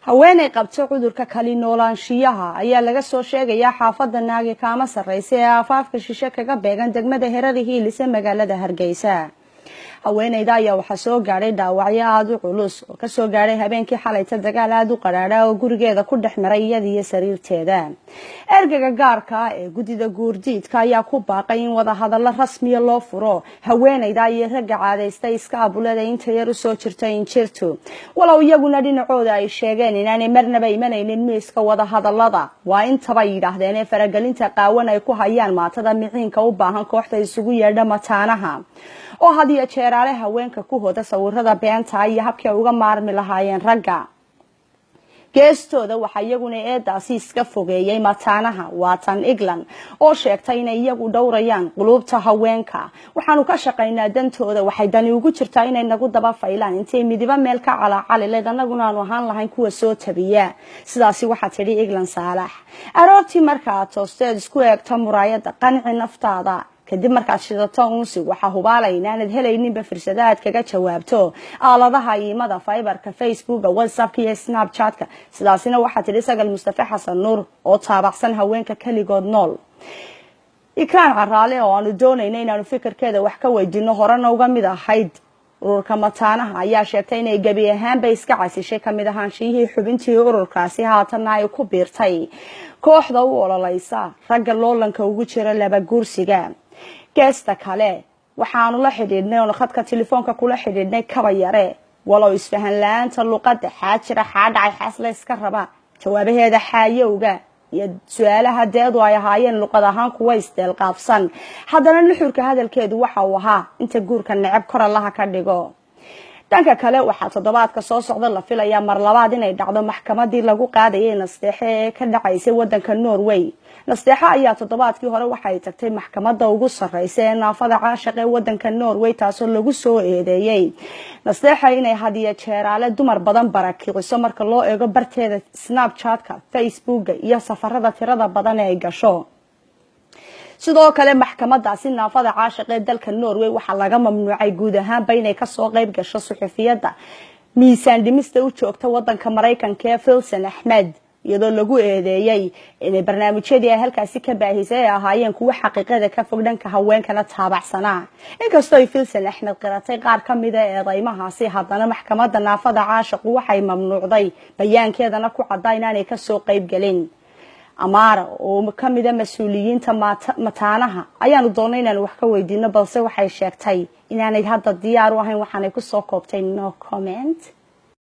haweeney qabto cudurka kali noolaanshiyaha ayaa laga soo sheegayaa xaafada naagi kaama sarreysay ee afaafka shishe kaga beegan degmada Herada Hiilis ee magaalada Hargeysa. haweeneyda ayaa waxa soo gaaray dhaawacyo aad u culus oo ka soo gaaray habeenkii xalayta dagaal aad u qaraadha oo gurigeeda ku dhexmaray iyadii sariirteeda. ergaga gaarka ee gudida guurdiidka ayaa ku baaqay in wada hadallo rasmi ah loo furo haweeneyda iyo ragga caadaystay iska abulada inta yar u soo jirtay injirtu. walow iyaguna dhinacooda ay sheegeen inaanay marnaba imanaynin miiska wada hadallada, waa intaba yidhaahdeen faragelinta qaawan ay ku hayaan maatada miciinka u baahan kooxda isugu yeedha mataanaha oo hadiya jeeraale haweenka ku hooda sawirada beenta iyo habkii uga maarmi lahaayeen ragga. geestooda waxa iyaguna eedaasi iska fogeeyay mataanaha Watan England oo sheegtay inay iyagu dhowrayaan qulubta haweenka. waxaanu ka shaqaynaa dantooda, waxay dani ugu jirtaa inay nagu daba faylaan intay midiba meel ka calacaliled annaguna aanu ahaan lahayn kuwa soo tabiya. sidaasi waxa tidhi England Saalax. aroortii markaa toosteed isku eegta muraayada qanci naftaada kadib markaad shidato unsi waxa hubaalay inaanad helayninba fursadaad kaga jawaabto aaladaha iimada fiberka facebooka whatsappka iyo snapchatka. sidaasina waxaa tidhi Sagal Mustafa Xasan Nuur oo taabacsan haweenka kaligood nool. ikraan caraale oo aanu doonaynay inaanu fikirkeeda wax ka weydiino horena uga mid ahayd ururka mataanaha ayaa sheegtay inay gabi ahaanba iska casishay kamid ahaanshihii xubintii ururkaasi haatan ay ku biirtay kooxda u ololeysa ragga loolanka ugu jira laba guursiga. geesta kale waxaanu la xidhiidhnay oo khadka telefoonka kula xidhiidhnay kaba yare walow isfahan la'aanta luqadda xaajira xaadhacay xasla iska raba jawaabaheeda xaayowga iyo su'aalaha deedu ay ahaayeen luqad ahaan kuwa isdeelqaabsan. haddana nuxurka hadalkeedu waxa uu ahaa inta guurka necab kor allaha ka dhigo. dhanka kale waxaa toddobaadka soo socda la filayaa mar labaad inay dhacdo maxkamadii lagu qaadayay nasteexe ee ka dhacaysay wadanka Norway. nasteexa ayaa toddobaadkii hore waxay tagtay maxkamadda ugu sarreysa ee naafada caashiq ee wadanka Norway taasoo lagu soo eedeeyay nasteexa inay hadiya jeeraale dumar badan barakiciso marka loo eego barteeda Snapchatka, Facebooka iyo safarada tirada badan ee ay gasho. sidoo kale maxkamadaasi naafada caashiq ee dalka Norway waxa laga mamnuucay guud ahaan inay ka soo qayb gasho suxufiyada miisaan dhimista u joogta wadanka Mareykanka ee Filson Ahmed iyadoo lagu eedeeyay inay barnaamijyadii ay halkaasi ka baahisay ay ahaayeen kuwa xaqiiqada ka fog dhanka haweenkana taabacsanaa. inkastoo ay Filson Ahmed qiratay qaar ka mid ah eedeymahaasi, haddana maxkamadda naafada caashiq waxay mamnuucday bayaankeedana ku cadday inaanay ka soo qayb galin. Amara oo ka mid ah mas'uuliyiinta mataanaha ayaanu doonay inaan wax ka weydiino balse waxay sheegtay inaanay hadda diyaar u ahayn waxaanay ku soo koobtay no comment.